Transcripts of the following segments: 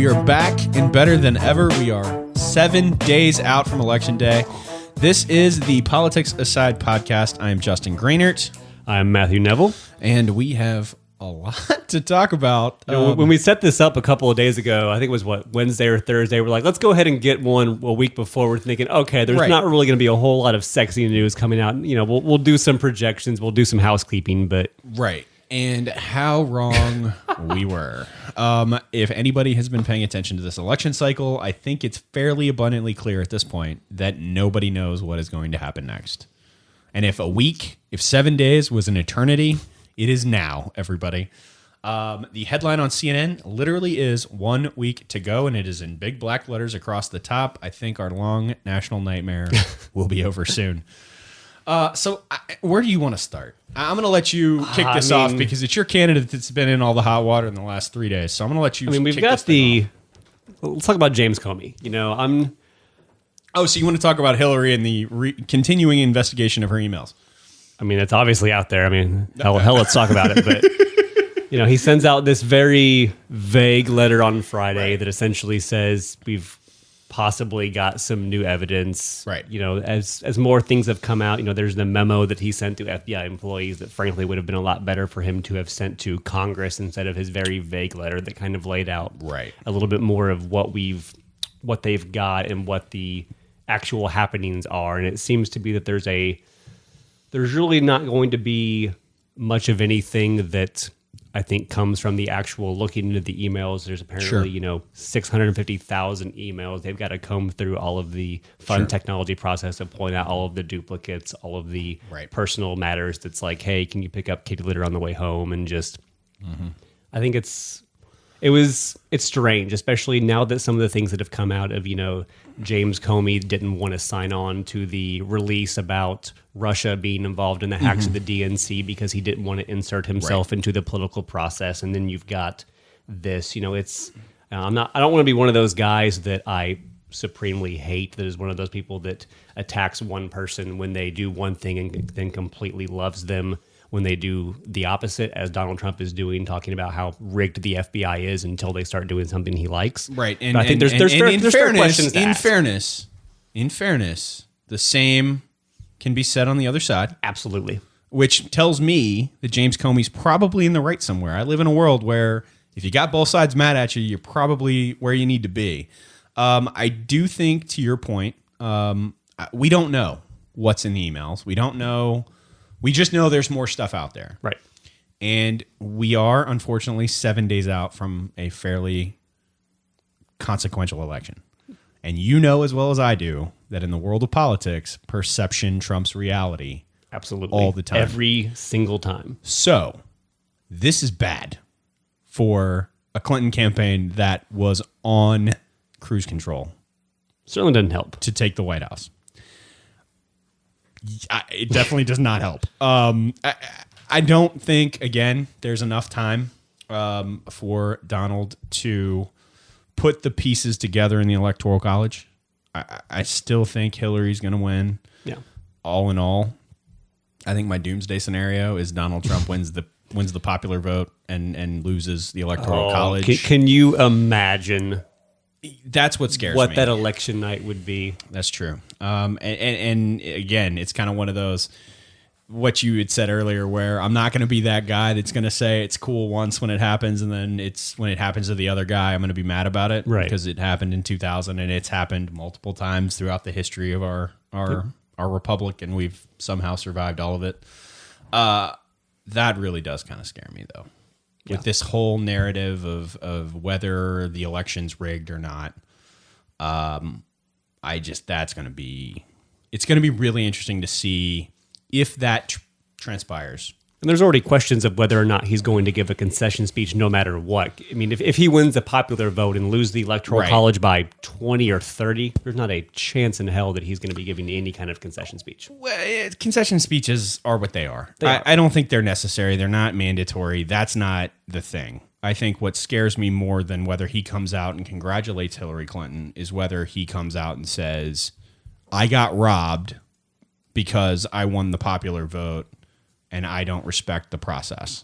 We are back and better than ever. We are 7 days out from Election Day. This is the Politics Aside podcast. I am Justin Groenert. I'm Matthew Neville. And we have a lot to talk about. When we set this up a couple of days ago, I think it was Wednesday or Thursday, we're like, let's go ahead and get one a week before. We're thinking, okay, there's not really going to be a whole lot of sexy news coming out. You know, we'll do some projections, we'll do some housekeeping, but... Right. And how wrong we were. If anybody has been paying attention to this election cycle, I think it's fairly abundantly clear at this point that nobody knows what is going to happen next. And if 7 days was an eternity, it is now, everybody. The headline on CNN literally is 1 week to go, and it is in big black letters across the top. I think our long national nightmare will be over soon. So where do you want to start? I'm going to let you kick this off because it's your candidate that's been in all the hot water in the last 3 days. So I'm going to let you. We've got let's talk about James Comey. You know, so you want to talk about Hillary and the continuing investigation of her emails? I mean, it's obviously out there. I mean, hell, let's talk about it. But you know, he sends out this very vague letter on Friday that essentially says we've possibly got some new evidence. Right. You know, as more things have come out, you know, there's the memo that he sent to FBI employees that frankly would have been a lot better for him to have sent to Congress instead of his very vague letter that kind of laid out a little bit more of what they've got and what the actual happenings are. And it seems to be that there's really not going to be much of anything that I think comes from the actual looking into the emails. There's apparently, 650,000 emails. They've got to comb through all of the fun technology process and point out all of the duplicates, all of the personal matters. That's like, hey, can you pick up kitty litter on the way home? And just, I think it's strange, especially now that some of the things that have come out of, James Comey didn't want to sign on to the release about Russia being involved in the hacks of the DNC because he didn't want to insert himself into the political process. And then you've got this, I don't want to be one of those guys that I supremely hate, that is one of those people that attacks one person when they do one thing and then completely loves them when they do the opposite, as Donald Trump is doing, talking about how rigged the FBI is until they start doing something he likes. Right. And I think there's fair questions to ask. In fairness, the same can be said on the other side. Absolutely. Which tells me that James Comey's probably in the right somewhere. I live in a world where if you got both sides mad at you, you're probably where you need to be. I do think, to your point, we don't know what's in the emails. We don't know. We just know there's more stuff out there. Right. And we are, unfortunately, 7 days out from a fairly consequential election. And you know as well as I do that in the world of politics, perception trumps reality. Absolutely. All the time. Every single time. So this is bad for a Clinton campaign that was on cruise control. Certainly doesn't help. To take the White House. It definitely does not help. I don't think, again, there's enough time for Donald to put the pieces together in the Electoral College. I still think Hillary's going to win. Yeah. All in all, I think my doomsday scenario is Donald Trump wins the popular vote and loses the Electoral College. Can you imagine? That's what scares me. What that election night would be. That's true. And again, it's kind of one of those, what you had said earlier, where I'm not going to be that guy that's going to say it's cool once when it happens, and then it's when it happens to the other guy, I'm going to be mad about it. Right. Because it happened in 2000, and it's happened multiple times throughout the history of our republic, and we've somehow survived all of it. That really does kind of scare me, though. With this whole narrative of whether the election's rigged or not, it's going to be really interesting to see if that transpires. And there's already questions of whether or not he's going to give a concession speech no matter what. I mean, if he wins the popular vote and lose the Electoral College by 20 or 30, there's not a chance in hell that he's going to be giving any kind of concession speech. Well, concession speeches are what they are. I don't think they're necessary. They're not mandatory. That's not the thing. I think what scares me more than whether he comes out and congratulates Hillary Clinton is whether he comes out and says, I got robbed because I won the popular vote and I don't respect the process.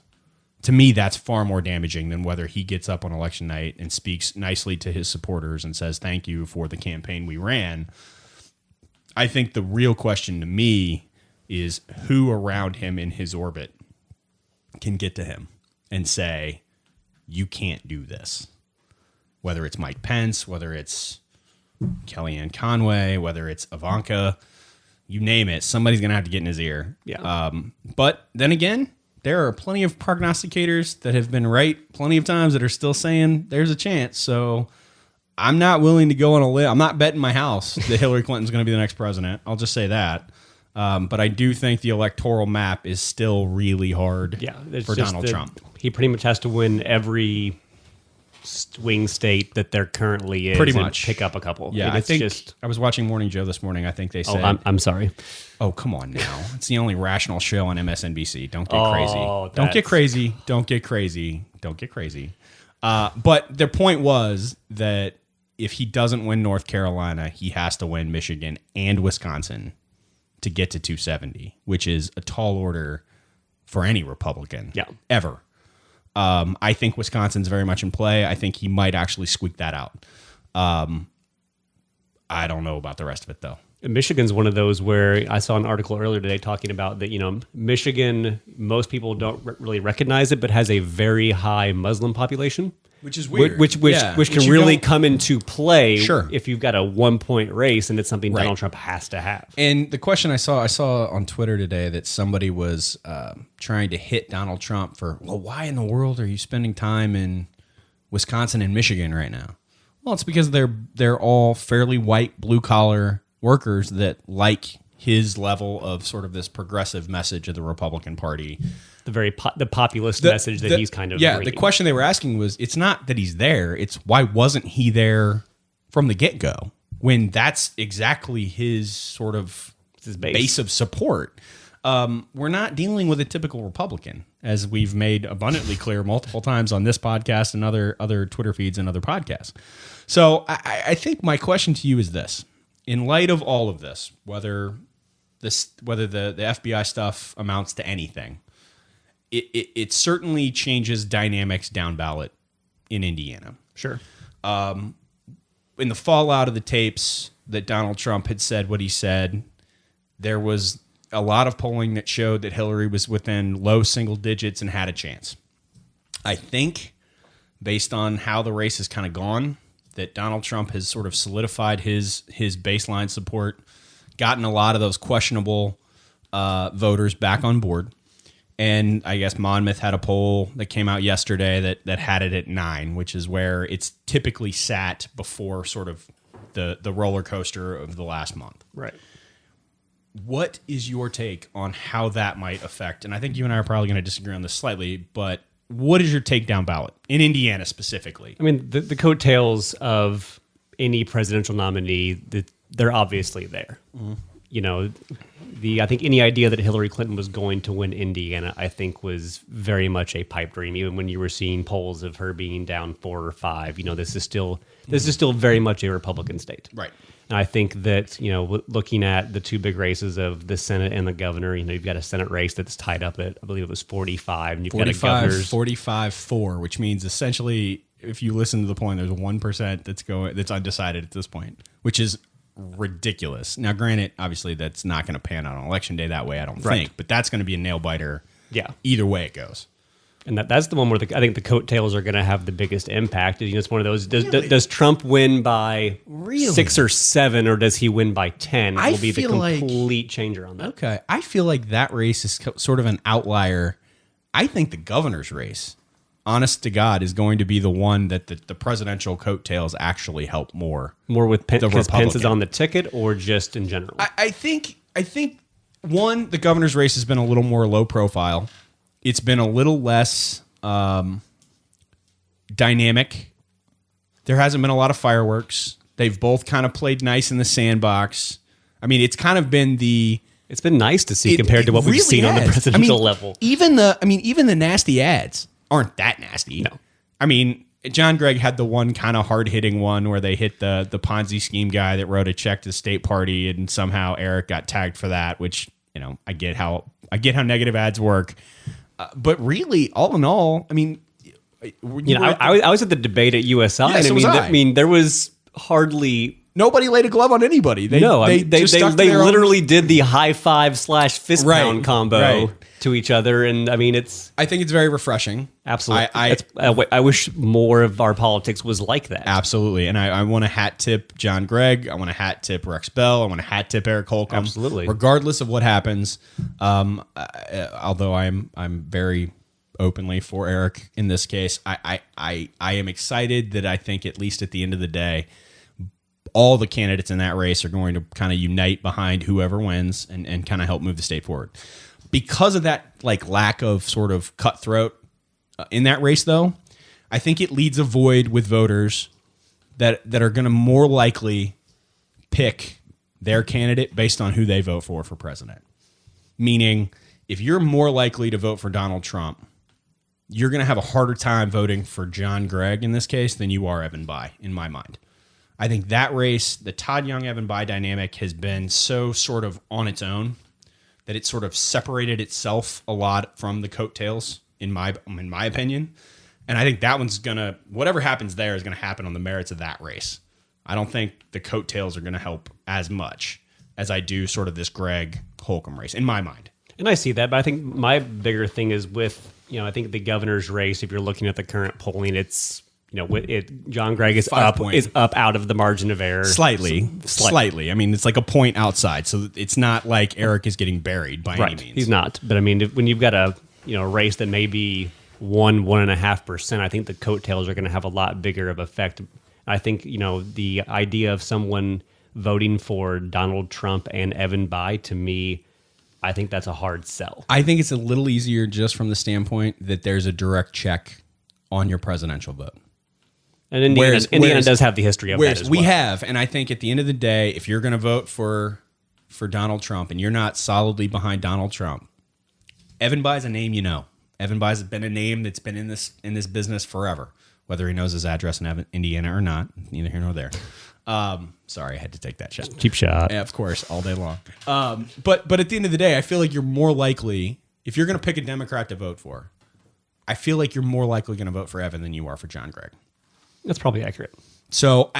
To me, that's far more damaging than whether he gets up on election night and speaks nicely to his supporters and says, thank you for the campaign we ran. I think the real question to me is who around him in his orbit can get to him and say, you can't do this. Whether it's Mike Pence, whether it's Kellyanne Conway, whether it's Ivanka, you name it, somebody's going to have to get in his ear. Yeah. But then again, there are plenty of prognosticators that have been right plenty of times that are still saying there's a chance. So I'm not willing to go on a limb. I'm not betting my house that Hillary Clinton's going to be the next president. I'll just say that. But I do think the electoral map is still really hard for Donald Trump. He pretty much has to win every swing state that there currently is. Pretty much. Pick up a couple. Yeah, I think I was watching Morning Joe this morning. I think they said... Oh, I'm sorry. Oh, come on now. It's the only rational show on MSNBC. Don't get crazy. Don't get crazy. Don't get crazy. Don't get crazy. But their point was that if he doesn't win North Carolina, he has to win Michigan and Wisconsin to get to 270, which is a tall order for any Republican ever. I think Wisconsin's very much in play. I think he might actually squeak that out. I don't know about the rest of it, though. Michigan's one of those where I saw an article earlier today talking about that, Michigan, most people don't really recognize it, but has a very high Muslim population. Which is weird. Which can really come into play Sure. if you've got a 1-point race and it's something Donald Trump has to have. And the question I saw on Twitter today that somebody was trying to hit Donald Trump for, well, why in the world are you spending time in Wisconsin and Michigan right now? Well, it's because they're all fairly white, blue-collar workers that like his level of sort of this progressive message of the Republican Party. The populist message that he's kind of bringing. The question they were asking was, it's not that he's there, it's why wasn't he there from the get-go when that's exactly his sort of his base of support. We're not dealing with a typical Republican, as we've made abundantly clear multiple times on this podcast and other Twitter feeds and other podcasts. So I think my question to you is this. In light of all of this, whether the FBI stuff amounts to anything, it certainly changes dynamics down ballot in Indiana. Sure. In the fallout of the tapes that Donald Trump had said what he said, there was a lot of polling that showed that Hillary was within low single digits and had a chance. I think, based on how the race has kind of gone, that Donald Trump has sort of solidified his baseline support, gotten a lot of those questionable voters back on board. And I guess Monmouth had a poll that came out yesterday that had it at 9, which is where it's typically sat before sort of the roller coaster of the last month. Right. What is your take on how that might affect? And I think you and I are probably going to disagree on this slightly, but what is your take down ballot in Indiana specifically? I mean, the coattails of any presidential nominee, they're obviously there. Mm-hmm. I think any idea that Hillary Clinton was going to win Indiana, I think, was very much a pipe dream. Even when you were seeing polls of her being down 4 or 5, this is still very much a Republican state. Right. And I think that, looking at the two big races of the Senate and the governor, you've got a Senate race that's tied up at, I believe it was 45. And you've got a governor's 45-4, which means essentially, if you listen to the point, there's 1% that's undecided at this point, which is ridiculous. Now, granted, obviously that's not going to pan out on election day that way, I don't think, but that's going to be a nail biter. Yeah. Either way it goes. And that's the one where I think the coattails are going to have the biggest impact. It's one of those. Does Trump win by 6 or 7, or does he win by 10? Will be the complete changer on that. Okay, I feel like that race is sort of an outlier. I think the governor's race, honest to God, is going to be the one that the presidential coattails actually help more. More with Pence, because Pence is on the ticket, or just in general. I think one, the governor's race has been a little more low profile. It's been a little less dynamic. There hasn't been a lot of fireworks. They've both kind of played nice in the sandbox. I mean, it's kind of been It's been nice to see compared to what we've seen on the presidential level. Even the nasty ads aren't that nasty. No. I mean, John Gregg had the one kind of hard-hitting one where they hit the Ponzi scheme guy that wrote a check to the state party, and somehow Eric got tagged for that, which, I get how negative ads work. But really, all in all, I mean, I was at the debate at USI, Yes, and I was. there was hardly. Nobody laid a glove on anybody. They literally did the high five / fist pound combo to each other, and I mean, I think it's very refreshing. Absolutely. I wish more of our politics was like that. Absolutely, and I want to hat tip John Gregg. I want to hat tip Rex Bell. I want to hat tip Eric Holcomb. Absolutely, regardless of what happens. Although I'm very openly for Eric in this case, I am excited that I think at least at the end of the day, all the candidates in that race are going to kind of unite behind whoever wins and kind of help move the state forward. Because of that lack of sort of cutthroat in that race, though, I think it leaves a void with voters that are going to more likely pick their candidate based on who they vote for president. Meaning, if you're more likely to vote for Donald Trump, you're going to have a harder time voting for John Gregg in this case than you are Evan Bayh, in my mind. I think that race, the Todd Young-Evan Bayh dynamic, has been so sort of on its own that it sort of separated itself a lot from the coattails, in my opinion. And I think that one's gonna, whatever happens there is gonna happen on the merits of that race. I don't think the coattails are gonna help as much as I do sort of this Gregg Holcomb race, in my mind. And I see that, but I think my bigger thing is with, I think the governor's race, if you're looking at the current polling, it's, John Gregg is up out of the margin of error. Slightly. I mean, it's like a point outside, so it's not like Eric is getting buried by any means. He's not. But I mean, when you've got a race that may be 1.5%, I think the coattails are going to have a lot bigger of effect. I think the idea of someone voting for Donald Trump and Evan Bayh, to me, I think that's a hard sell. I think it's a little easier just from the standpoint that there's a direct check on your presidential vote. And Indiana does have the history of that as well. We have, and I think at the end of the day, if you're going to vote for Donald Trump and you're not solidly behind Donald Trump, Evan Bayh is a name you know. Evan Bayh has been a name that's been in this business forever, whether he knows his address in Indiana or not. Neither here nor there. Sorry, I had to take that shot. Cheap shot. Yeah, of course, all day long. But at the end of the day, I feel like you're more likely, if you're going to pick a Democrat to vote for, I feel like you're more likely going to vote for Evan than you are for John Gregg. That's probably accurate. So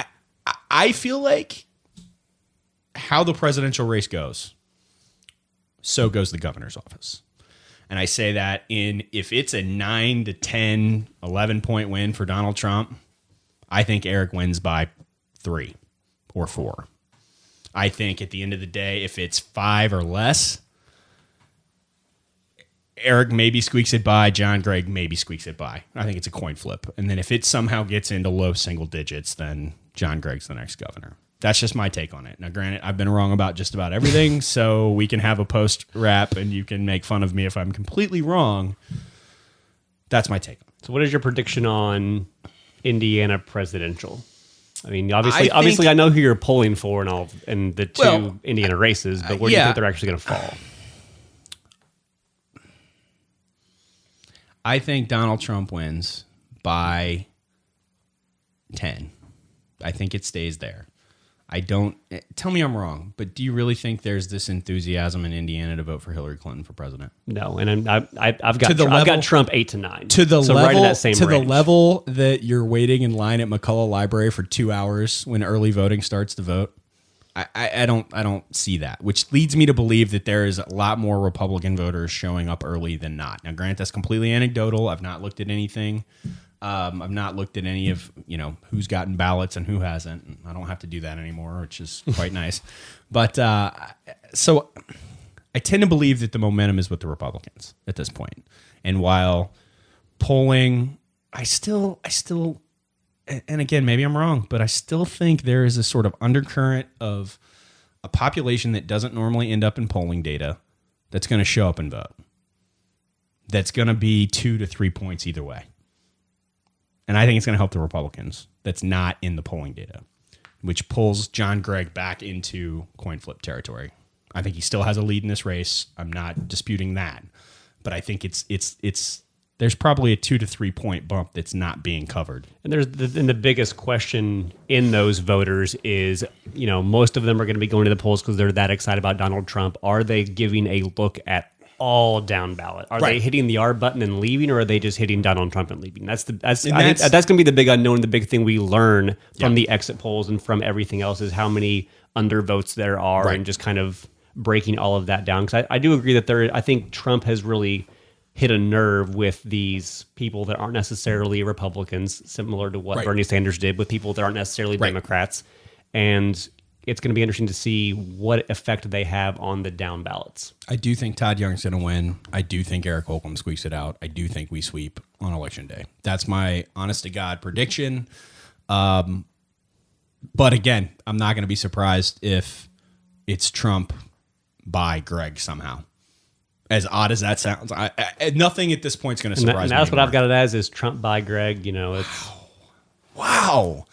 I feel like how the presidential race goes, so goes the governor's office. And I say that if it's a 9 to 10, 11 point win for Donald Trump, I think Eric wins by 3 or 4. I think at the end of the day, if it's 5 or less, Eric maybe squeaks it by, John Gregg maybe squeaks it by. I think it's a coin flip. And then if it somehow gets into low single digits, then John Gregg's the next governor. That's just my take on it. Now, granted, I've been wrong about just about everything, so we can have a post-wrap and you can make fun of me if I'm completely wrong. That's my take on it. So what is your prediction on Indiana presidential? I mean, obviously, I know who you're polling for and the two Indiana races, but where do you think they're actually going to fall? I think Donald Trump wins by 10. I think it stays there. Tell me I'm wrong, but do you really think there's this enthusiasm in Indiana to vote for Hillary Clinton for president? No, and I've got Trump 8 to 9 right in that same range. The level that you're waiting in line at McCullough Library for 2 hours when early voting starts to vote. I don't see that, which leads me to believe that there is a lot more Republican voters showing up early than not. Now, granted, that's completely anecdotal. I've not looked at anything. I've not looked at any of who's gotten ballots and who hasn't. I don't have to do that anymore, which is quite nice. But so I tend to believe that the momentum is with the Republicans at this point. And while polling, I still. And again, maybe I'm wrong, but I still think there is a sort of undercurrent of a population that doesn't normally end up in polling data that's going to show up and vote. That's going to be 2 to 3 points either way. And I think it's going to help the Republicans that's not in the polling data, which pulls John Gregg back into coin flip territory. I think he still has a lead in this race. I'm not disputing that. But I think there's probably a 2 to 3 point bump that's not being covered. And the biggest question in those voters is, most of them are going to be going to the polls because they're that excited about Donald Trump. Are they giving a look at all down ballot? Are they hitting the R button and leaving, or are they just hitting Donald Trump and leaving? I think that's going to be the big unknown, the big thing we learn from the exit polls and from everything else is how many undervotes there are, and just kind of breaking all of that down. Because I do agree that I think Trump has really hit a nerve with these people that aren't necessarily Republicans, similar to what Bernie Sanders did with people that aren't necessarily Democrats. And it's going to be interesting to see what effect they have on the down ballots. I do think Todd Young's going to win. I do think Eric Holcomb squeaks it out. I do think we sweep on Election Day. That's my honest to God prediction. But again, I'm not going to be surprised if it's Trump by Greg somehow. As odd as that sounds, nothing at this point is going to surprise me. And that's what I've got it as is Trump by Greg. It's wow.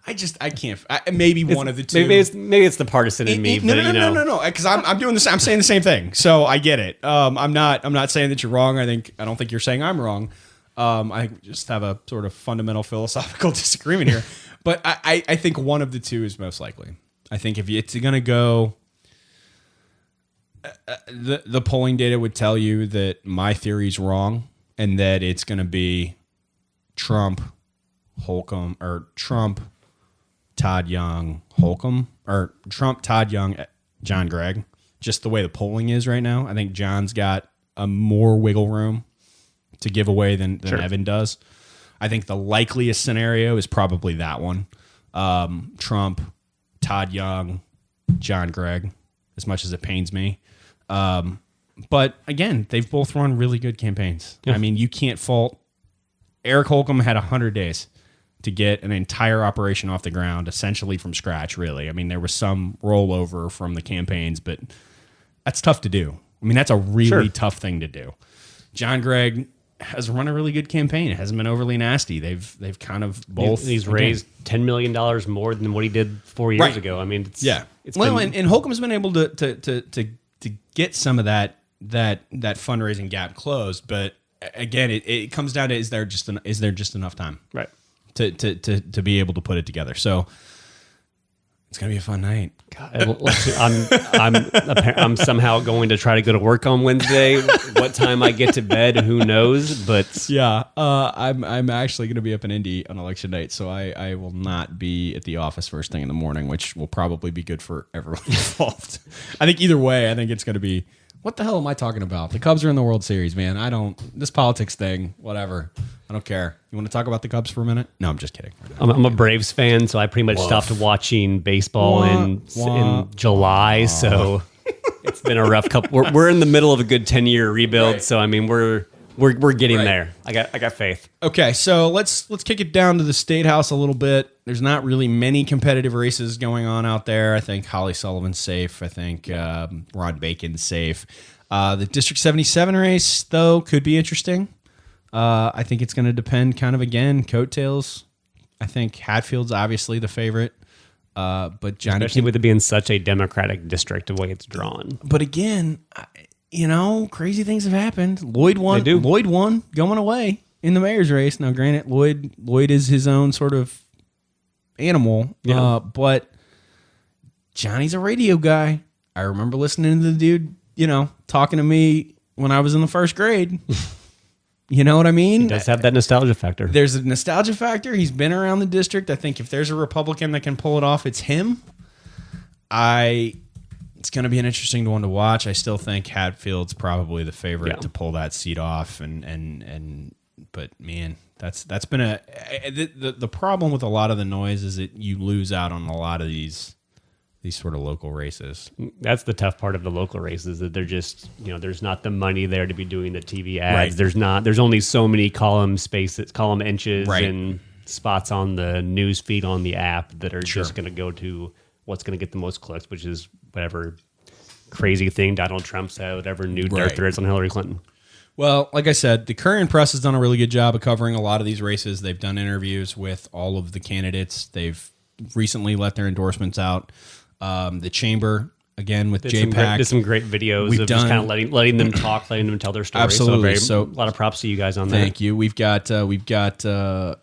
I can't. Maybe one of the two. Maybe it's the partisan in me. No. Because I'm doing this. I'm saying the same thing. So I get it. I'm not saying that you're wrong. I don't think you're saying I'm wrong. I just have a sort of fundamental philosophical disagreement here. But I think one of the two is most likely. I think if it's going to go. The polling data would tell you that my theory is wrong and that it's going to be Trump, Holcomb, or Trump, Todd Young, Holcomb, or Trump, Todd Young, John Gregg. Just the way the polling is right now, I think John's got a more wiggle room to give away than Evan does. I think the likeliest scenario is probably that one. Trump, Todd Young, John Gregg, as much as it pains me. But again, they've both run really good campaigns. Yeah. I mean, you can't fault. Eric Holcomb had 100 days to get an entire operation off the ground, essentially from scratch, really. I mean, there was some rollover from the campaigns, but that's tough to do. I mean, that's a really tough thing to do. John Gregg has run a really good campaign. It hasn't been overly nasty. They've kind of both. He's raised $10 million more than what he did 4 years ago. I mean, and Holcomb's been able to get some of that fundraising gap closed, but again, it comes down to is there just enough time, right, to be able to put it together? So it's gonna be a fun night. God, I'm somehow going to try to go to work on Wednesday. What time I get to bed, who knows? But yeah, I'm actually going to be up in Indy on election night, so I will not be at the office first thing in the morning, which will probably be good for everyone involved. I think either way, I think it's going to be. What the hell am I talking about? The Cubs are in the World Series, man. This politics thing, whatever. I don't care. You want to talk about the Cubs for a minute? No, I'm just kidding. I'm a Braves fan, so I pretty much stopped watching baseball in July. So it's been a rough couple. We're in the middle of a good 10-year rebuild. Right. So I mean, we're getting there. I got faith. Okay, so let's kick it down to the State House a little bit. There's not really many competitive races going on out there. I think Holly Sullivan's safe. I think Rod Bacon's safe. The District 77 race, though, could be interesting. I think it's going to depend kind of, again, coattails. I think Hatfield's obviously the favorite. But Johnny, especially with it being such a Democratic district, the way it's drawn. But again, crazy things have happened. Lloyd won. Lloyd won going away in the mayor's race. Now, granted, Lloyd is his own sort of animal, but Johnny's a radio guy. I remember listening to the dude, talking to me when I was in the first grade. You know what I mean? He does have that nostalgia factor. There's a nostalgia factor. He's been around the district. I think if there's a Republican that can pull it off, it's him. It's going to be an interesting one to watch. I still think Hatfield's probably the favorite to pull that seat off, but man, that's been the problem with a lot of the noise is that you lose out on a lot of these sort of local races. That's the tough part of the local races, that they're just, there's not the money there to be doing the TV ads. Right. There's only so many column inches and spots on the news feed on the app that are just going to go to what's going to get the most clicks, which is whatever crazy thing Donald Trump said, whatever new dirt there is on Hillary Clinton. Well, like I said, the Courier Press has done a really good job of covering a lot of these races. They've done interviews with all of the candidates. They've recently let their endorsements out. The Chamber again with did JPAC. some great videos of just kind of letting them talk, letting them tell their story. Absolutely. So a lot of props to you guys on that. Thank you. We've got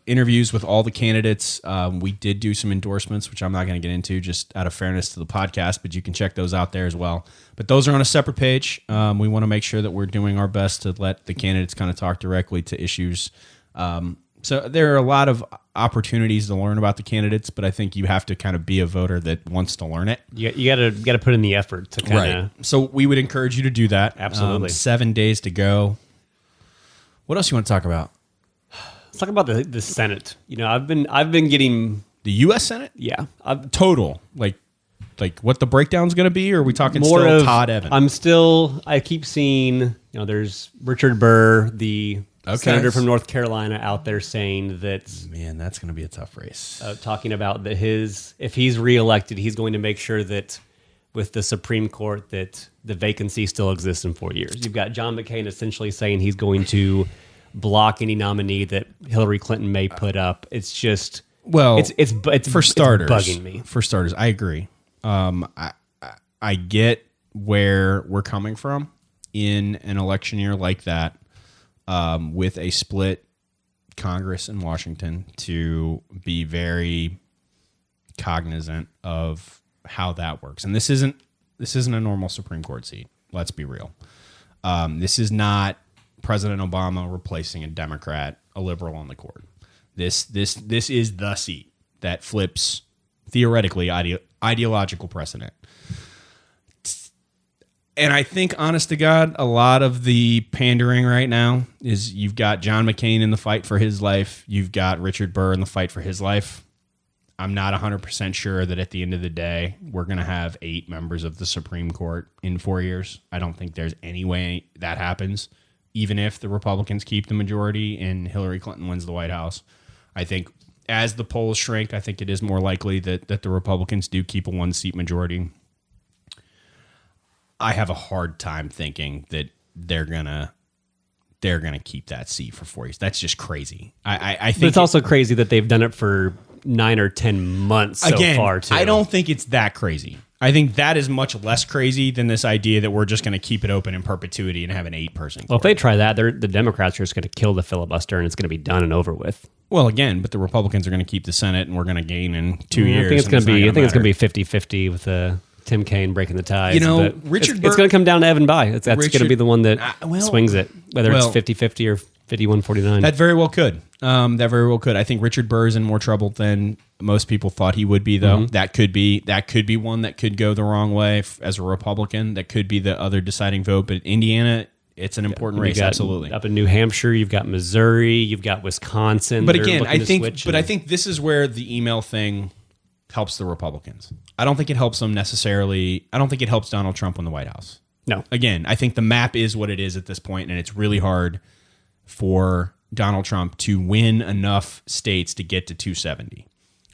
interviews with all the candidates. We did do some endorsements, which I'm not going to get into just out of fairness to the podcast, but you can check those out there as well. But those are on a separate page. We want to make sure that we're doing our best to let the candidates kind of talk directly to issues. So there are a lot of opportunities to learn about the candidates, but I think you have to kind of be a voter that wants to learn it. You got to put in the effort to kind of. Right. So we would encourage you to do that. Absolutely. 7 days to go. What else you want to talk about? Let's talk about the Senate. I've been getting the U.S. Senate. Yeah, total like what the breakdown's going to be, or are we talking more still of Todd Evans? I keep seeing there's Richard Burr, the senator from North Carolina, out there saying that, man, that's going to be a tough race. Talking about that if he's reelected, he's going to make sure that with the Supreme Court that the vacancy still exists in 4 years. You've got John McCain essentially saying he's going to block any nominee that Hillary Clinton may put up. It's just it's for starters, it's bugging me. For starters, I agree. I get where we're coming from in an election year like that. With a split Congress in Washington, to be very cognizant of how that works. And this isn't a normal Supreme Court seat. Let's be real. This is not President Obama replacing a Democrat, a liberal on the court. This is the seat that flips theoretically ideological precedent. And I think, honest to God, a lot of the pandering right now is you've got John McCain in the fight for his life. You've got Richard Burr in the fight for his life. I'm not 100% sure that at the end of the day, we're going to have 8 members of the Supreme Court in 4 years. I don't think there's any way that happens, even if the Republicans keep the majority and Hillary Clinton wins the White House. I think as the polls shrink, I think it is more likely that the Republicans do keep a 1-seat majority. I have a hard time thinking that they're gonna keep that seat for 4 years. That's just crazy. I think but it's also crazy that they've done it for 9 or 10 months so far too. I don't think it's that crazy. I think that is much less crazy than this idea that we're just going to keep it open in perpetuity and have an 8-person court. Well, if they try that, the Democrats are just going to kill the filibuster and it's going to be done and over with. Well, again, but the Republicans are going to keep the Senate and we're going to gain in 2 years. I think it's going to be 50-50 with Tim Kaine breaking the ties. Richard Burr, it's going to come down to Evan Bayh. That's going to be the one that swings it, whether it's 50-50 or 51-49. That very well could. I think Richard Burr is in more trouble than most people thought he would be, though. Mm-hmm. That could be one that could go the wrong way as a Republican. That could be the other deciding vote. But Indiana, it's an important race. Absolutely. Up in New Hampshire, you've got Missouri, you've got Wisconsin. But again, I think this is where the email thing helps the Republicans. I don't think it helps them necessarily. I don't think it helps Donald Trump win the White House. No. Again, I think the map is what it is at this point, and it's really hard for Donald Trump to win enough states to get to 270.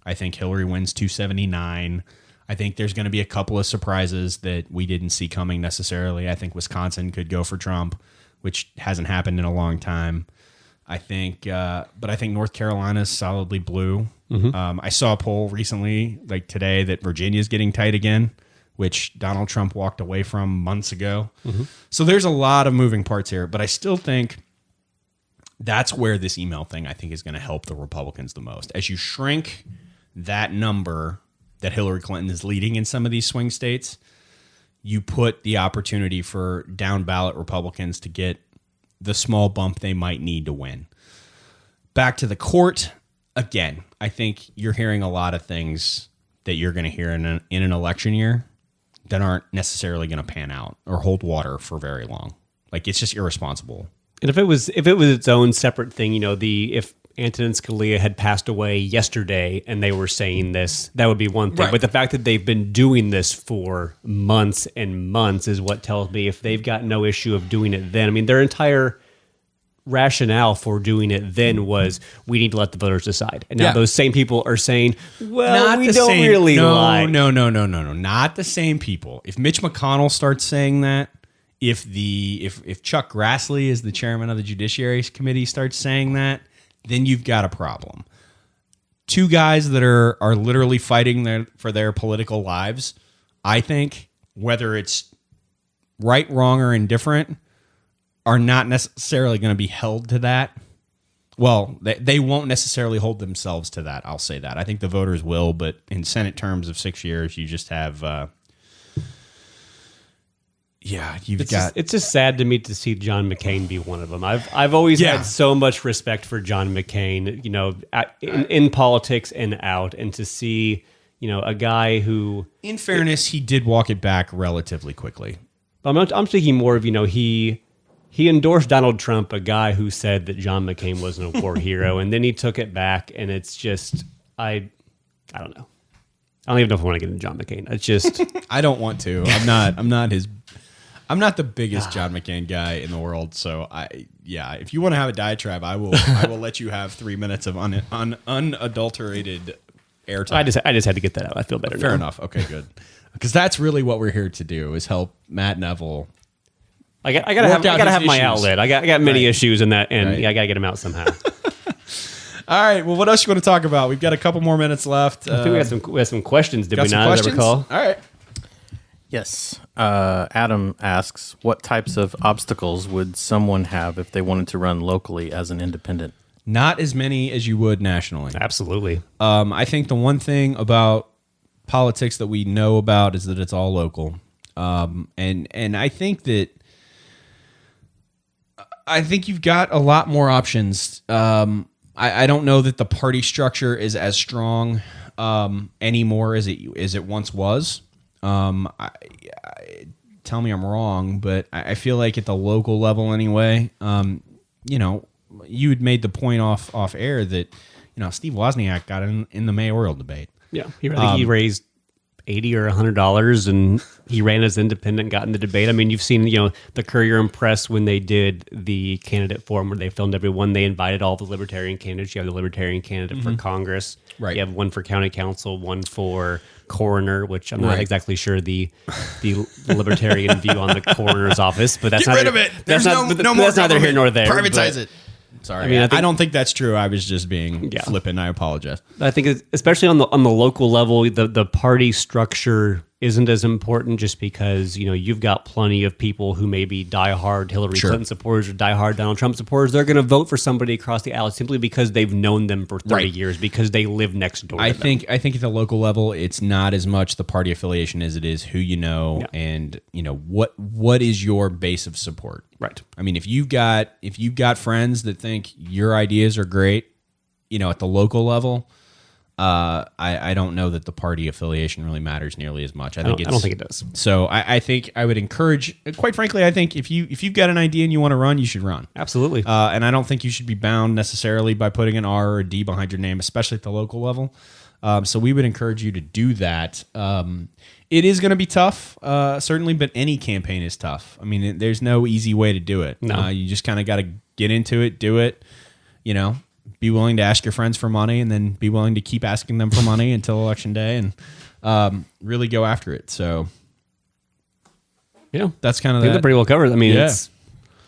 I think Hillary wins 279. I think there's going to be a couple of surprises that we didn't see coming necessarily. I think Wisconsin could go for Trump, which hasn't happened in a long time. I think North Carolina is solidly blue. Mm-hmm. I saw a poll recently, like today, that Virginia's getting tight again, which Donald Trump walked away from months ago. Mm-hmm. So there's a lot of moving parts here, but I still think that's where this email thing, I think, is going to help the Republicans the most. As you shrink that number that Hillary Clinton is leading in some of these swing states, you put the opportunity for down ballot Republicans to get the small bump they might need to win. Back to the court, again, I think you're hearing a lot of things that you're going to hear in an election year that aren't necessarily going to pan out or hold water for very long. Like, it's just irresponsible. And if it was its own separate thing, if Antonin Scalia had passed away yesterday and they were saying this, that would be one thing. Right. But the fact that they've been doing this for months and months is what tells me if they've got no issue of doing it then. I mean, their entire rationale for doing it then was we need to let the voters decide. And now those same people are saying, well, we don't really like. No. Not the same people. If Mitch McConnell starts saying that, if Chuck Grassley is the chairman of the Judiciary Committee starts saying that, then you've got a problem. Two guys that are literally fighting for their political lives, I think, whether it's right, wrong, or indifferent, are not necessarily going to be held to that. Well, they won't necessarily hold themselves to that. I'll say that. I think the voters will, but in Senate terms of 6 years, you just have... It's just sad to me to see John McCain be one of them. I've always had so much respect for John McCain, in politics and out, and to see, a guy who, in fairness, he did walk it back relatively quickly. I'm thinking more of, he endorsed Donald Trump, a guy who said that John McCain wasn't a war hero, and then he took it back, and it's just I don't know. I don't even know if I want to get into John McCain. It's just I don't want to. I'm not the biggest John McCain guy in the world, so if you want to have a diatribe, I will let you have 3 minutes of unadulterated airtime. I just had to get that out. I feel better. Fair enough. Okay, good. Because that's really what we're here to do, is help Matt Neville. I gotta have my outlet. I got many issues in that, and I gotta get them out somehow. All right. Well, what else you want to talk about? We've got a couple more minutes left. I think we have some questions. Did we not? As I recall. All right. Yes. Adam asks, what types of obstacles would someone have if they wanted to run locally as an independent? Not as many as you would nationally. Absolutely. I think the one thing about politics that we know about is that it's all local. And I think you've got a lot more options. I don't know that the party structure is as strong anymore as it once was. Tell me I'm wrong, but I feel like at the local level anyway, you had made the point off air that, Steve Wozniak got in the mayoral debate. Yeah. I think he raised $80 or $100 and he ran as independent, got in the debate. I mean, you've seen, the Courier and Press when they did the candidate forum where they filmed everyone, they invited all the libertarian candidates. You have the libertarian candidate for Congress. Right. You have one for county council, one for coroner, which I'm not exactly sure the libertarian view on the coroner's office, but that's Get rid of it. There's no more that's neither here nor there. Privatize it. Sorry, I don't think that's true. I was just being flippant. I apologize. I think, especially on the local level, the party structure isn't as important, just because you've got plenty of people who may be diehard Hillary Clinton supporters or diehard Donald Trump supporters. They're going to vote for somebody across the aisle simply because they've known them for 30 years, because they live next door. I think at the local level, it's not as much the party affiliation as it is who you know and what is your base of support. Right. I mean, if you've got friends that think your ideas are great, at the local level. I don't know that the party affiliation really matters nearly as much. I don't think it does. So I think I would encourage. Quite frankly, I think if you've got an idea and you want to run, you should run. Absolutely. And I don't think you should be bound necessarily by putting an R or a D behind your name, especially at the local level. So we would encourage you to do that. It is going to be tough, certainly, but any campaign is tough. I mean, there's no easy way to do it. No. You just kind of got to get into it, do it. Be willing to ask your friends for money, and then be willing to keep asking them for money until election day, and really go after it. So, that's kind of they're pretty well covered. I mean,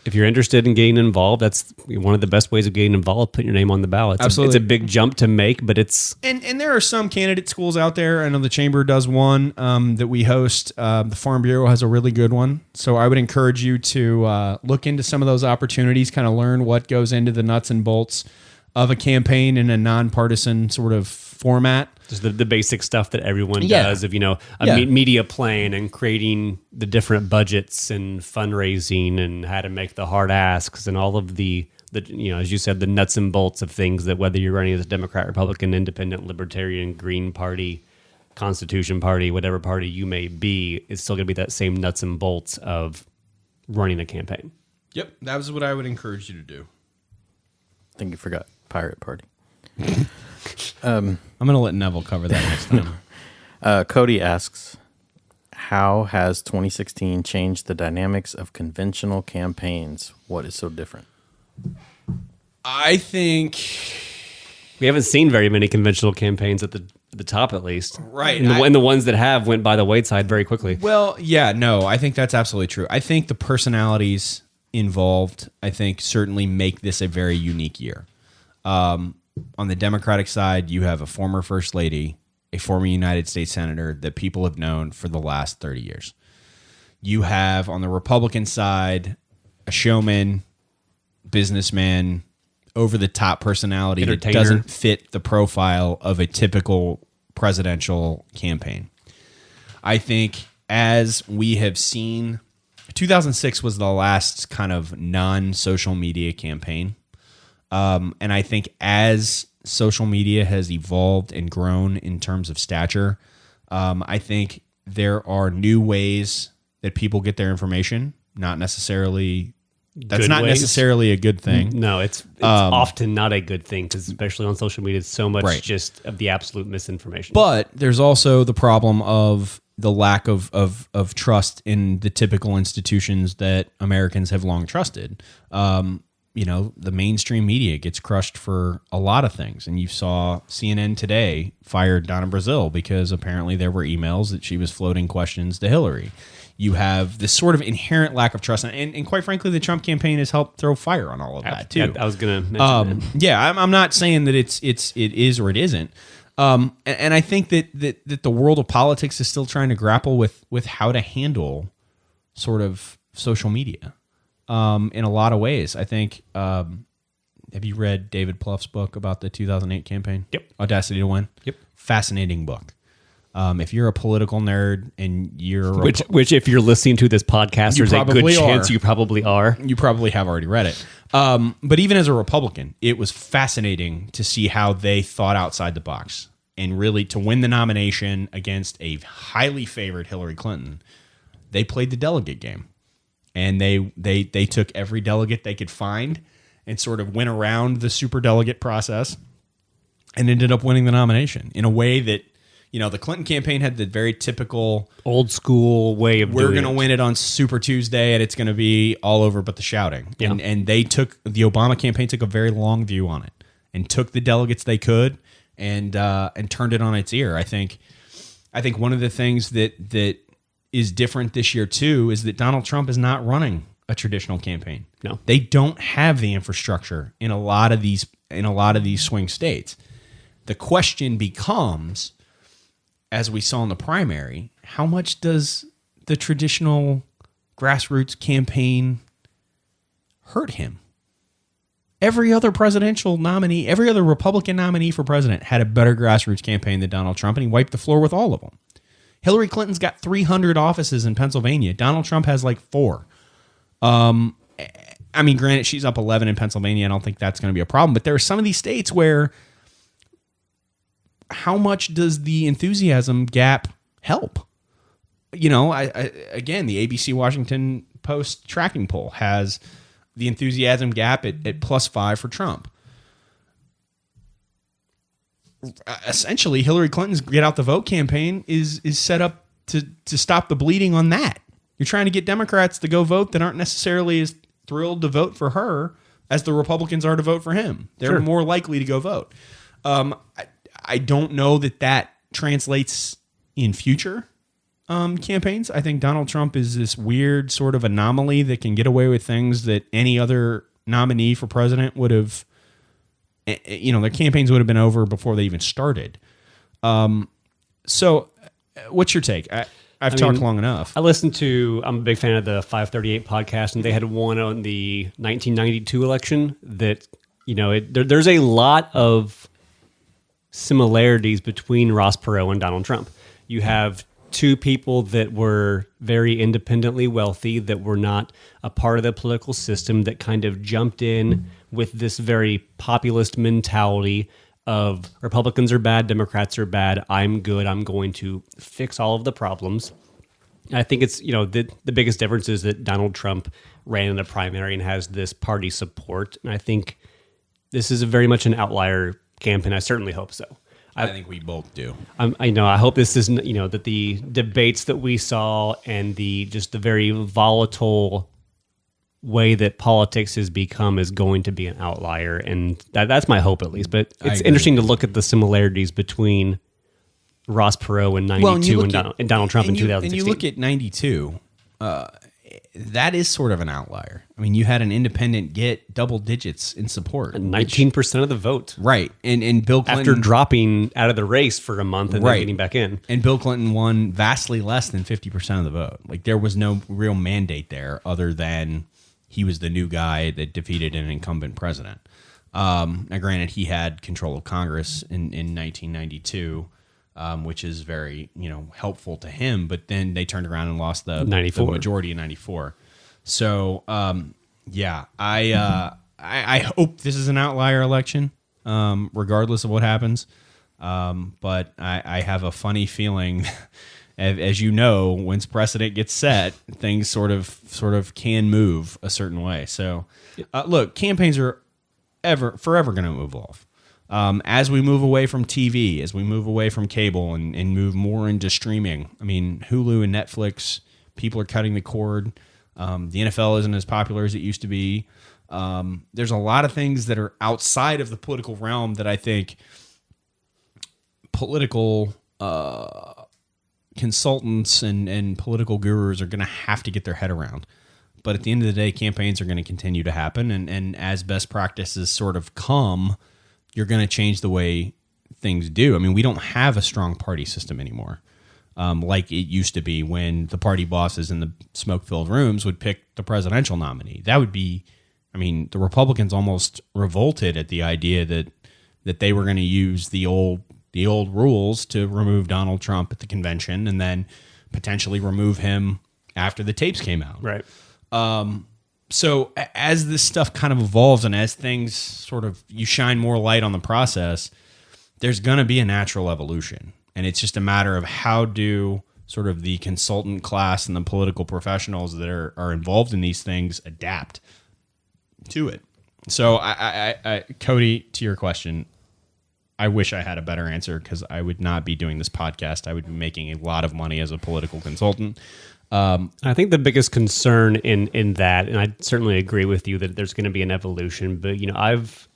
if you're interested in getting involved, that's one of the best ways of getting involved. Put your name on the ballot. Absolutely, it's a big jump to make, but it's and there are some candidate schools out there. I know the Chamber does one that we host. The Farm Bureau has a really good one. So I would encourage you to look into some of those opportunities, kind of learn what goes into the nuts and bolts of a campaign in a nonpartisan sort of format. Just the basic stuff that everyone does of, media plan and creating the different budgets and fundraising and how to make the hard asks and all of the as you said, the nuts and bolts of things that whether you're running as a Democrat, Republican, Independent, Libertarian, Green Party, Constitution Party, whatever party you may be, it's still going to be that same nuts and bolts of running a campaign. Yep. That was what I would encourage you to do. I think you forgot Pirate Party. I'm going to let Neville cover that next time. Cody asks, how has 2016 changed the dynamics of conventional campaigns? What is so different? I think we haven't seen very many conventional campaigns at the top, at least. Right. And the ones that have went by the wayside very quickly. Well, yeah, no, I think that's absolutely true. I think the personalities involved, I think, certainly make this a very unique year. On the Democratic side, you have a former First Lady a former United States senator that people have known for the last 30 years. You have on the Republican side a showman, businessman, over-the-top personality that doesn't fit the profile of a typical presidential campaign. I think as we have seen, 2006 was the last kind of non-social media campaign. And I think as social media has evolved and grown in terms of stature, I think there are new ways that people get their information, not necessarily... That's good not ways. Necessarily a good thing. No, it's often not a good thing because especially on social media, it's so much just of the absolute misinformation. But there's also the problem of the lack of trust in the typical institutions that Americans have long trusted. The mainstream media gets crushed for a lot of things. And you saw CNN today fired Donna Brazile because apparently there were emails that she was floating questions to Hillary. You have this sort of inherent lack of trust. And quite frankly, the Trump campaign has helped throw fire on all of that, too. I was going to mention that. Yeah, I'm not saying that it is or it isn't. And I think that the world of politics is still trying to grapple with how to handle sort of social media in a lot of ways. I think, have you read David Plouffe's book about the 2008 campaign? Yep. Audacity to Win? Yep. Fascinating book. If you're a political nerd and you're... Which if you're listening to this podcast, there's a good chance you probably are. You probably have already read it. But even as a Republican, it was fascinating to see how they thought outside the box. And really, to win the nomination against a highly favored Hillary Clinton, they played the delegate game. And they took every delegate they could find and sort of went around the superdelegate process and ended up winning the nomination in a way that... the Clinton campaign had the very typical old school way of we're going to win it on Super Tuesday and it's going to be all over but the shouting. Yeah. And the Obama campaign took a very long view on it and took the delegates they could and turned it on its ear. I think one of the things that is different this year too is that Donald Trump is not running a traditional campaign. No. They don't have the infrastructure in a lot of these swing states. The question becomes, as we saw in the primary, how much does the traditional grassroots campaign hurt him? Every other presidential nominee, every other Republican nominee for president had a better grassroots campaign than Donald Trump, and he wiped the floor with all of them. Hillary Clinton's got 300 offices in Pennsylvania. Donald Trump has like 4. Granted, she's up 11 in Pennsylvania. I don't think that's going to be a problem, but there are some of these states where how much does the enthusiasm gap help? Again, the ABC Washington Post tracking poll has the enthusiasm gap at +5 for Trump. Essentially, Hillary Clinton's get out the vote campaign is set up to stop the bleeding on that. You're trying to get Democrats to go vote that aren't necessarily as thrilled to vote for her as the Republicans are to vote for him. They're more likely to go vote. I don't know that translates in future campaigns. I think Donald Trump is this weird sort of anomaly that can get away with things that any other nominee for president would have, their campaigns would have been over before they even started. So what's your take? I've talked long enough. I'm a big fan of the 538 podcast, and they had one on the 1992 election that, there's a lot of similarities between Ross Perot and Donald Trump. You have two people that were very independently wealthy, that were not a part of the political system, that kind of jumped in with this very populist mentality of Republicans are bad, Democrats are bad, I'm good, I'm going to fix all of the problems. I think it's, the biggest difference is that Donald Trump ran in a primary and has this party support. And I think this is very much an outlier campaign. I certainly hope so. I think we both do. I hope this isn't, that the debates that we saw and the very volatile way that politics has become is going to be an outlier. And that's my hope, at least. But it's interesting to look at the similarities between Ross Perot in 92 and Donald Trump in 2016. And you look at 92, that is sort of an outlier. I mean, you had an independent get double digits in support. 19% of the vote. Right. And Bill Clinton... After dropping out of the race for a month and then getting back in. And Bill Clinton won vastly less than 50% of the vote. Like, there was no real mandate there other than he was the new guy that defeated an incumbent president. Now, granted, he had control of Congress in 1992, which is very, helpful to him. But then they turned around and lost the majority in 94. So, I hope this is an outlier election, regardless of what happens. But I have a funny feeling, as you know, once precedent gets set, things sort of can move a certain way. So, look, campaigns are forever going to evolve. As we move away from TV, as we move away from cable and move more into streaming. I mean, Hulu and Netflix, people are cutting the cord. The NFL isn't as popular as it used to be. There's a lot of things that are outside of the political realm that I think political consultants and political gurus are going to have to get their head around. But at the end of the day, campaigns are going to continue to happen. And as best practices sort of come, you're going to change the way things do. I mean, we don't have a strong party system anymore. Like it used to be when the party bosses in the smoke-filled rooms would pick the presidential nominee. That would be, the Republicans almost revolted at the idea that they were going to use the old rules to remove Donald Trump at the convention and then potentially remove him after the tapes came out. Right. So as this stuff kind of evolves and as things sort of, you shine more light on the process, there's going to be a natural evolution. And it's just a matter of how do sort of the consultant class and the political professionals that are involved in these things adapt to it. So I Cody, to your question, I wish I had a better answer because I would not be doing this podcast. I would be making a lot of money as a political consultant. I think the biggest concern in that, and I certainly agree with you that there's going to be an evolution, but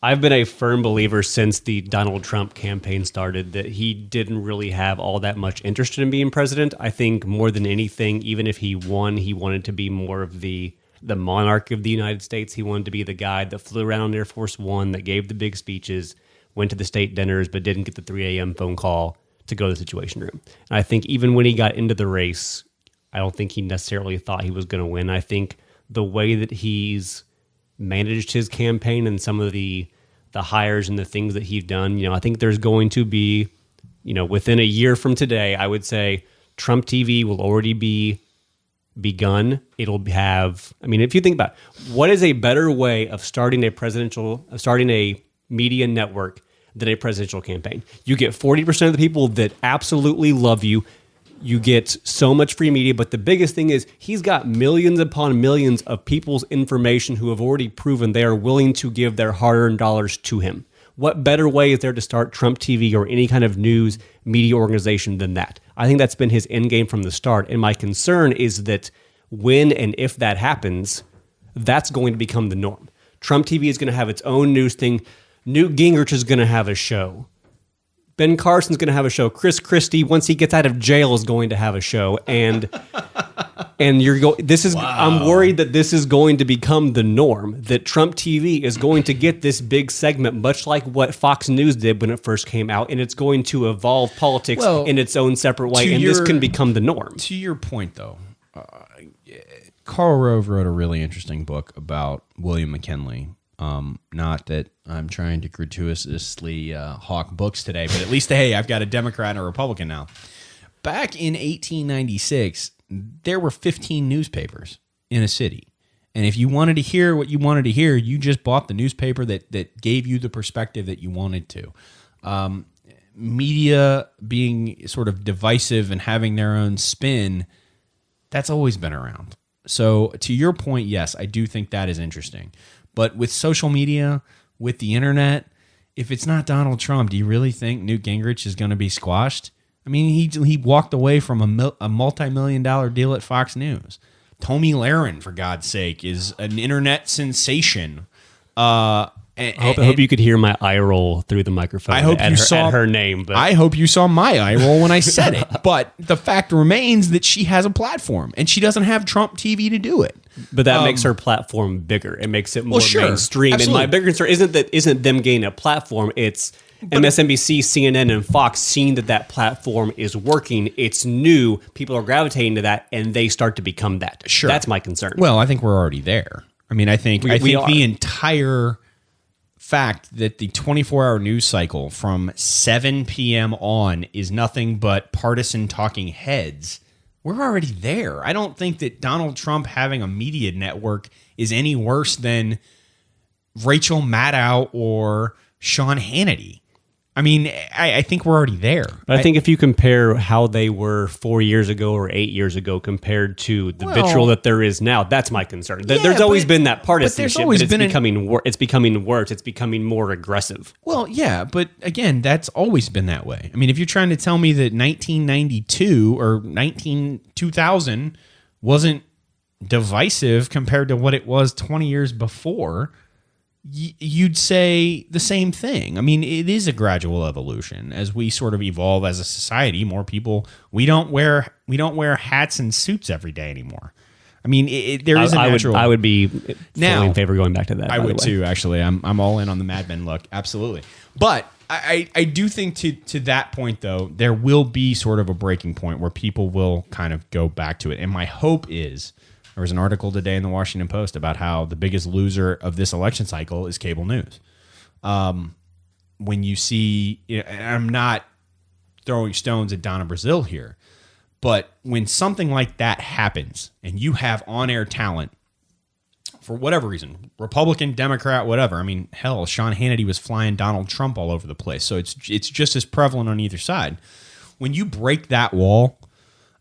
I've been a firm believer since the Donald Trump campaign started that he didn't really have all that much interest in being president. I think more than anything, even if he won, he wanted to be more of the monarch of the United States. He wanted to be the guy that flew around on Air Force One, that gave the big speeches, went to the state dinners, but didn't get the 3 a.m. phone call to go to the Situation Room. And I think even when he got into the race, I don't think he necessarily thought he was going to win. I think the way that he's managed his campaign and some of the hires and the things that he's done, I think there's going to be, within a year from today, I would say Trump TV will already be begun. It'll have, if you think about it, what is a better way of starting a media network than a presidential campaign? You get 40% of the people that absolutely love you. You get so much free media, but the biggest thing is he's got millions upon millions of people's information who have already proven they are willing to give their hard-earned dollars to him. What better way is there to start Trump TV or any kind of news media organization than that? I think that's been his end game from the start, and my concern is that when and if that happens, that's going to become the norm. Trump TV is going to have its own news thing. Newt Gingrich is going to have a show. Ben Carson's going to have a show. Chris Christie, once he gets out of jail, is going to have a show. And I'm worried that this is going to become the norm, that Trump TV is going to get this big segment, much like what Fox News did when it first came out, and it's going to evolve politics in its own separate way, and this can become the norm. To your point, though, Karl Rove wrote a really interesting book about William McKinley. Not that I'm trying to gratuitously hawk books today, but at least, hey, I've got a Democrat and a Republican now. Back in 1896, there were 15 newspapers in a city. And if you wanted to hear what you wanted to hear, you just bought the newspaper that gave you the perspective that you wanted to. Media being sort of divisive and having their own spin, that's always been around. So to your point, yes, I do think that is interesting. But with social media, with the internet, if it's not Donald Trump, do you really think Newt Gingrich is going to be squashed? He walked away from a multi-million-dollar deal at Fox News. Tomi Lahren, for God's sake, is an internet sensation. I hope you could hear my eye roll through the microphone. I hope at you her, saw at her name. But I hope you saw my eye roll when I said it. But the fact remains that she has a platform, and she doesn't have Trump TV to do it. But that makes her platform bigger. It makes it more mainstream. Absolutely. And my bigger concern isn't them gaining a platform. It's MSNBC, CNN, and Fox seeing that platform is working. It's new. People are gravitating to that, and they start to become that. Sure. That's my concern. Well, I think we're already there. I mean, I think the entire fact that the 24-hour news cycle from 7 p.m. on is nothing but partisan talking heads. We're already there. I don't think that Donald Trump having a media network is any worse than Rachel Maddow or Sean Hannity. I mean, I think we're already there. But I think if you compare how they were 4 years ago or 8 years ago compared to the vitriol that there is now, that's my concern. There's always been that partisanship, but it's becoming worse. It's becoming more aggressive. Well, yeah, but again, that's always been that way. I mean, if you're trying to tell me that 1992 or 2000 wasn't divisive compared to what it was 20 years before, you'd say the same thing. I mean, it is a gradual evolution as we sort of evolve as a society. More people, we don't wear hats and suits every day anymore. I mean, there is a natural. I would be fully in favor of going back to that. I would too. Actually, I'm all in on the Mad Men look. Absolutely, but I do think to that point though, there will be sort of a breaking point where people will kind of go back to it, and my hope is. There was an article today in the Washington Post about how the biggest loser of this election cycle is cable news. When you see, and I'm not throwing stones at Donna Brazile here, but when something like that happens and you have on-air talent, for whatever reason, Republican, Democrat, whatever. I mean, hell, Sean Hannity was flying Donald Trump all over the place. So it's just as prevalent on either side. When you break that wall,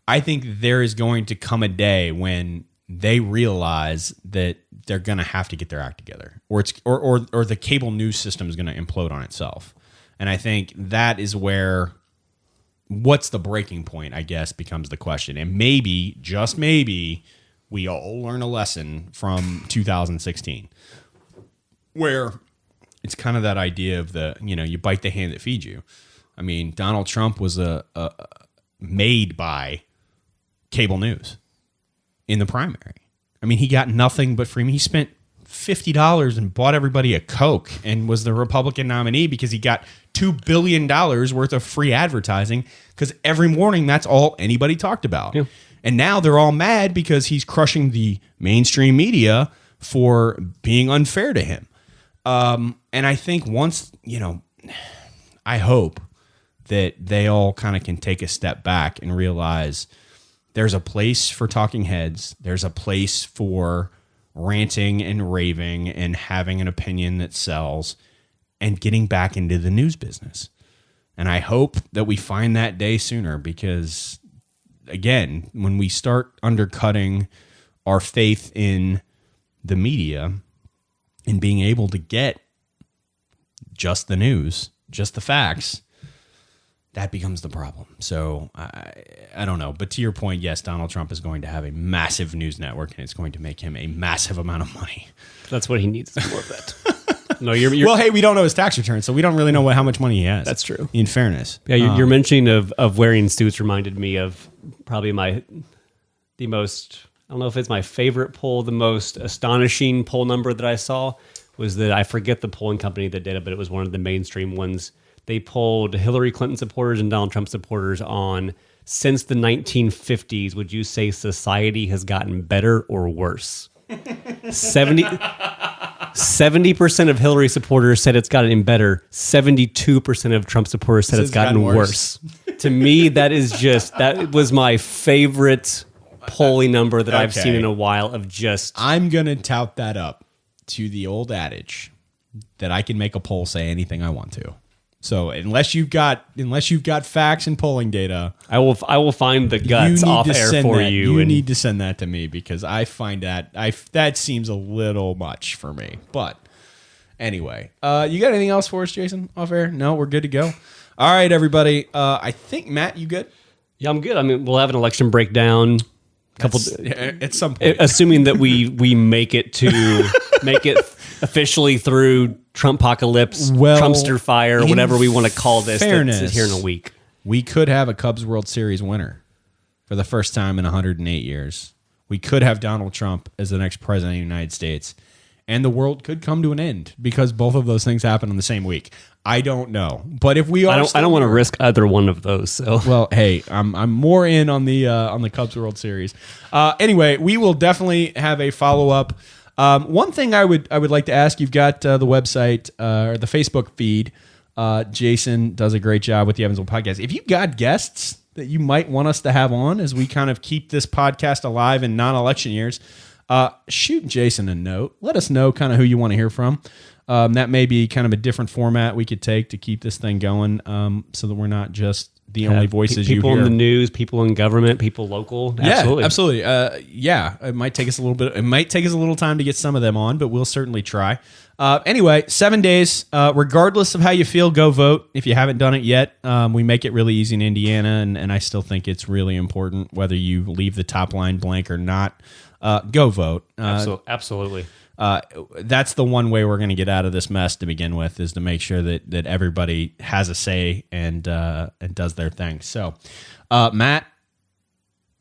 I think there is going to come a day when they realize that they're going to have to get their act together, or the cable news system is going to implode on itself. And I think that is where what's the breaking point, I guess, becomes the question. And maybe, just maybe, we all learn a lesson from 2016 where it's kind of that idea of you bite the hand that feeds you. I mean, Donald Trump was made by cable news. In the primary. I mean, he got nothing but free. He spent $50 and bought everybody a Coke and was the Republican nominee because he got $2 billion worth of free advertising because every morning that's all anybody talked about. Yeah. And now they're all mad because he's crushing the mainstream media for being unfair to him. And I think once, I hope that they all kind of can take a step back and realize there's a place for talking heads. There's a place for ranting and raving and having an opinion that sells and getting back into the news business. And I hope that we find that day sooner because, again, when we start undercutting our faith in the media and being able to get just the news, just the facts, that becomes the problem. So I don't know. But to your point, yes, Donald Trump is going to have a massive news network, and it's going to make him a massive amount of money. That's what he needs is more of that. No, well, hey, we don't know his tax return, so we don't really know how much money he has. That's true. In fairness. Yeah, your mentioning of wearing suits reminded me of probably the most, I don't know if it's my favorite poll, the most astonishing poll number that I saw was that I forget the polling company that did it, but it was one of the mainstream ones. They polled Hillary Clinton supporters and Donald Trump supporters on, since the 1950s, would you say society has gotten better or worse? 70% of Hillary supporters said it's gotten better. 72% of Trump supporters said it's gotten worse. To me, that was my favorite polling number that I've seen in a while of just... I'm going to tout that up to the old adage that I can make a poll say anything I want to. So unless you've got facts and polling data, I will find the guts off air for you. You need to send that to me because I find that seems a little much for me. But anyway, you got anything else for us, Jason? Off air? No, we're good to go. All right, everybody. I think Matt, you good? Yeah, I'm good. I mean, we'll have an election breakdown. At some point, assuming that we make it officially through Trumpocalypse, Trumpster fire, whatever we want to call this. Fairness, that's here in a week. We could have a Cubs World Series winner for the first time in 108 years. We could have Donald Trump as the next president of the United States. And the world could come to an end because both of those things happen on the same week. I don't know, but if we are, I don't want to risk either one of those. So, well, hey, I'm more in on the Cubs World Series. Anyway, we will definitely have a follow up. One thing I would like to ask: you've got the website or the Facebook feed. Jason does a great job with the Evansville podcast. If you've got guests that you might want us to have on as we kind of keep this podcast alive in non-election years, shoot Jason a note. Let us know kind of who you want to hear from. That may be kind of a different format we could take to keep this thing going, so that we're not just the only voices you hear. People in the news, people in government, people local. Absolutely. Yeah, absolutely. Yeah, it might take us a little bit. It might take us a little time to get some of them on, but we'll certainly try. Anyway, 7 days. Regardless of how you feel, go vote. If you haven't done it yet, we make it really easy in Indiana, and I still think it's really important whether you leave the top line blank or not. Go vote. Absolutely. That's the one way we're going to get out of this mess to begin with, is to make sure that everybody has a say and does their thing. So, Matt,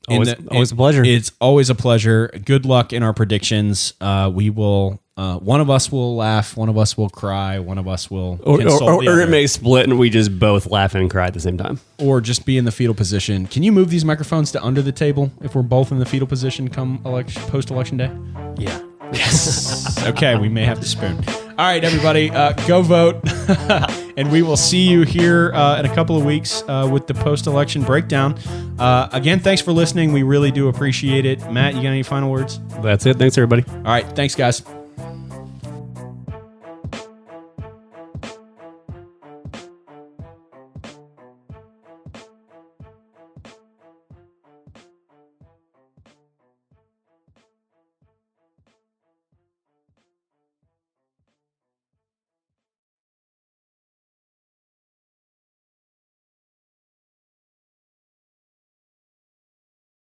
always a pleasure. It's always a pleasure. Good luck in our predictions. We will. One of us will laugh. One of us will cry. One of us will consult the other. Or it may split and we just both laugh and cry at the same time. Or just be in the fetal position. Can you move these microphones to under the table if we're both in the fetal position come post-election day? Yeah. Yes. Okay, we may have to spoon. All right, everybody, go vote. And we will see you here in a couple of weeks with the post-election breakdown. Again, thanks for listening. We really do appreciate it. Matt, you got any final words? That's it. Thanks, everybody. All right, thanks, guys.